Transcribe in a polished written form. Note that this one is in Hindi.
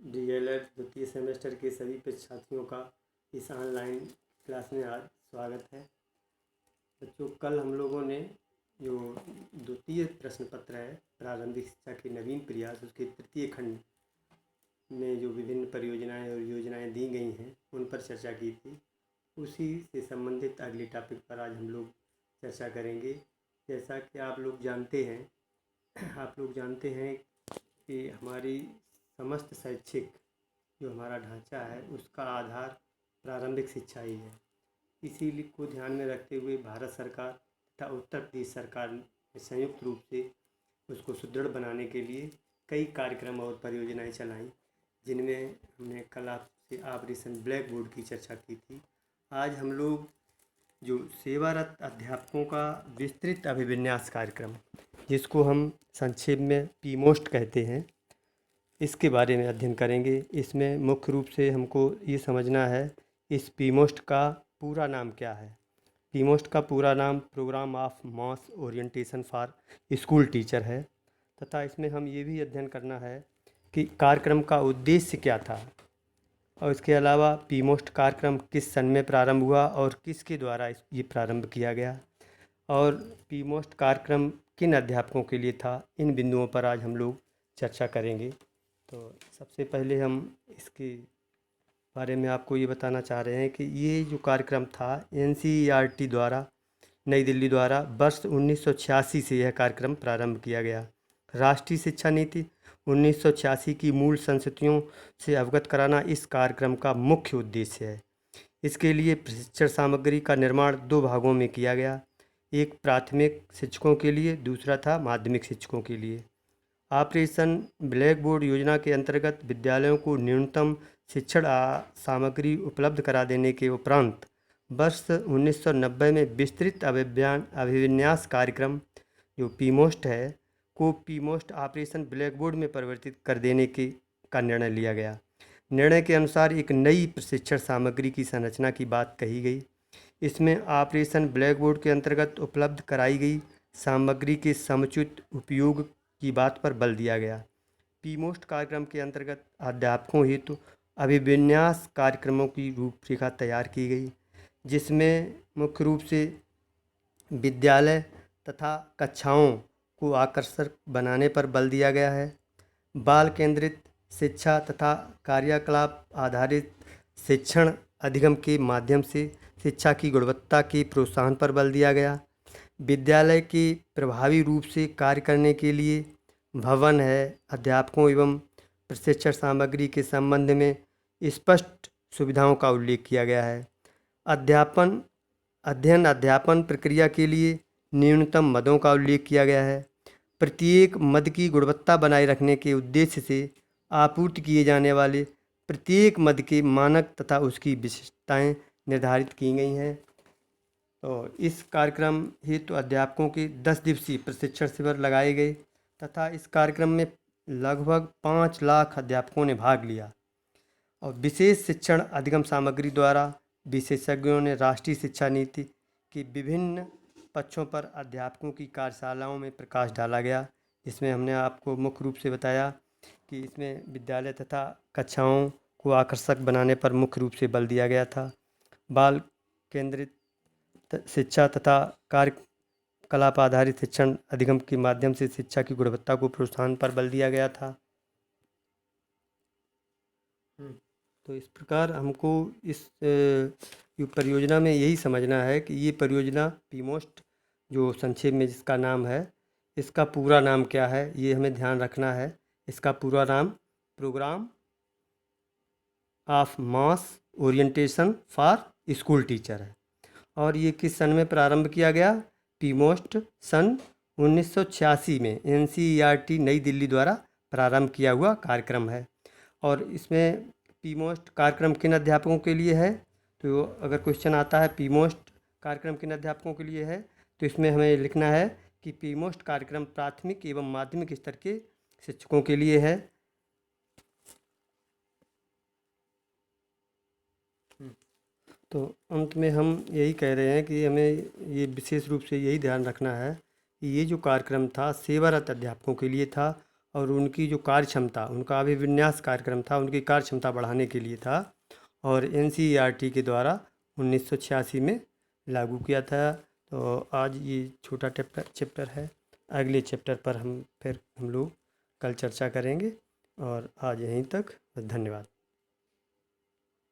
डीएलएड द्वितीय सेमेस्टर के सभी परीक्षार्थियों का इस ऑनलाइन क्लास में आज स्वागत है। बच्चों, कल हम लोगों ने जो द्वितीय प्रश्न पत्र है प्रारंभिक शिक्षा के नवीन प्रयास, उसके तृतीय खंड में जो विभिन्न परियोजनाएं और योजनाएं दी गई हैं उन पर चर्चा की थी। उसी से संबंधित अगले टॉपिक पर आज हम लोग चर्चा करेंगे। जैसा कि आप लोग जानते हैं कि हमारी समस्त शैक्षिक जो हमारा ढांचा है उसका आधार प्रारंभिक शिक्षा ही है। इसीलिए को ध्यान में रखते हुए भारत सरकार तथा उत्तर प्रदेश सरकार ने संयुक्त रूप से उसको सुदृढ़ बनाने के लिए कई कार्यक्रम और परियोजनाएं चलाई, जिनमें हमने कल आपसे ऑपरेशन ब्लैक बोर्ड की चर्चा की थी। आज हम लोग जो सेवारत अध्यापकों का विस्तृत अभिविन्यास कार्यक्रम, जिसको हम संक्षेप में पीमोस्ट कहते हैं, इसके बारे में अध्ययन करेंगे। इसमें मुख्य रूप से हमको ये समझना है इस पीमोस्ट का पूरा नाम क्या है। पीमोस्ट का पूरा नाम programme of mass orientation for school teacher है, तथा इसमें हम ये भी अध्ययन करना है कि कार्यक्रम का उद्देश्य क्या था, और इसके अलावा पीमोस्ट कार्यक्रम किस सन में प्रारंभ हुआ और किसके द्वारा ये प्रारंभ किया गया, और पीमोस्ट कार्यक्रम किन अध्यापकों के लिए था। इन बिंदुओं पर आज हम लोग चर्चा करेंगे। तो सबसे पहले हम इसके बारे में आपको ये बताना चाह रहे हैं कि ये जो कार्यक्रम था NCERT द्वारा, नई दिल्ली द्वारा वर्ष 1986 से यह कार्यक्रम प्रारंभ किया गया। राष्ट्रीय शिक्षा नीति 1986 की मूल संस्थितियों से अवगत कराना इस कार्यक्रम का मुख्य उद्देश्य है। इसके लिए प्रशिक्षण सामग्री का निर्माण 2 भागों में किया गया, एक प्राथमिक शिक्षकों के लिए, दूसरा था माध्यमिक शिक्षकों के लिए। ऑपरेशन ब्लैक बोर्ड योजना के अंतर्गत विद्यालयों को न्यूनतम शिक्षण सामग्री उपलब्ध करा देने के उपरांत वर्ष 1990 में विस्तृत अभिविन्यास कार्यक्रम जो पीमोस्ट है को पीमोस्ट ऑपरेशन ब्लैक बोर्ड में परिवर्तित कर देने का निर्णय लिया गया। निर्णय के अनुसार एक नई प्रशिक्षण सामग्री की संरचना की बात कही गई। इसमें ऑपरेशन ब्लैक बोर्ड के अंतर्गत उपलब्ध कराई गई सामग्री के समुचित उपयोग की बात पर बल दिया गया। पीमोस्ट कार्यक्रम के अंतर्गत अध्यापकों हेतु अभिविन्यास कार्यक्रमों की रूपरेखा तैयार की गई, जिसमें मुख्य रूप से विद्यालय तथा कक्षाओं को आकर्षक बनाने पर बल दिया गया है। बाल केंद्रित शिक्षा तथा कार्यकलाप आधारित शिक्षण अधिगम के माध्यम से शिक्षा की गुणवत्ता के प्रोत्साहन पर बल दिया गया। विद्यालय के प्रभावी रूप से कार्य करने के लिए भवन है, अध्यापकों एवं प्रशिक्षण सामग्री के संबंध में स्पष्ट सुविधाओं का उल्लेख किया गया है। अध्यापन प्रक्रिया के लिए न्यूनतम मदों का उल्लेख किया गया है। प्रत्येक मद की गुणवत्ता बनाए रखने के उद्देश्य से आपूर्ति किए जाने वाले प्रत्येक मद के मानक तथा उसकी विशिष्टताएं निर्धारित की गई हैं। तो इस कार्यक्रम हेतु अध्यापकों के 10 दिवसीय प्रशिक्षण शिविर लगाए गए तथा इस कार्यक्रम में लगभग 5 लाख अध्यापकों ने भाग लिया। और विशेष शिक्षण अधिगम सामग्री द्वारा विशेषज्ञों ने राष्ट्रीय शिक्षा नीति के विभिन्न पक्षों पर अध्यापकों की कार्यशालाओं में प्रकाश डाला गया, जिसमें हमने आपको मुख्य रूप से बताया कि इसमें विद्यालय तथा कक्षाओं को आकर्षक बनाने पर मुख्य रूप से बल दिया गया था। बाल केंद्रित शिक्षा तथा कार्यकलाप आधारित शिक्षण अधिगम के माध्यम से शिक्षा की गुणवत्ता को प्रोत्साहन पर बल दिया गया था। तो इस प्रकार हमको इस परियोजना में यही समझना है कि ये परियोजना पीमोस्ट जो संक्षेप में जिसका नाम है, इसका पूरा नाम क्या है, ये हमें ध्यान रखना है। इसका पूरा नाम programme of mass orientation for school teacher है। और ये किस सन में प्रारंभ किया गया? पीमोस्ट सन 1986 में NCERT नई दिल्ली द्वारा प्रारंभ किया हुआ कार्यक्रम है। और इसमें पीमोस्ट कार्यक्रम किन अध्यापकों के लिए है, तो अगर क्वेश्चन आता है पीमोस्ट कार्यक्रम किन अध्यापकों के लिए है, तो इसमें हमें लिखना है कि पीमोस्ट कार्यक्रम प्राथमिक एवं माध्यमिक स्तर के शिक्षकों के लिए है। तो अंत में हम यही कह रहे हैं कि हमें ये विशेष रूप से यही ध्यान रखना है कि ये जो कार्यक्रम था सेवारत अध्यापकों के लिए था और उनकी जो कार्य क्षमता, उनका अभिविन्यास कार्यक्रम था, उनकी कार्य क्षमता बढ़ाने के लिए था और एनसीईआरटी के द्वारा 1986 में लागू किया था। तो आज ये छोटा चैप्टर है, अगले चैप्टर पर हम लोग कल चर्चा करेंगे और आज यहीं तक। धन्यवाद।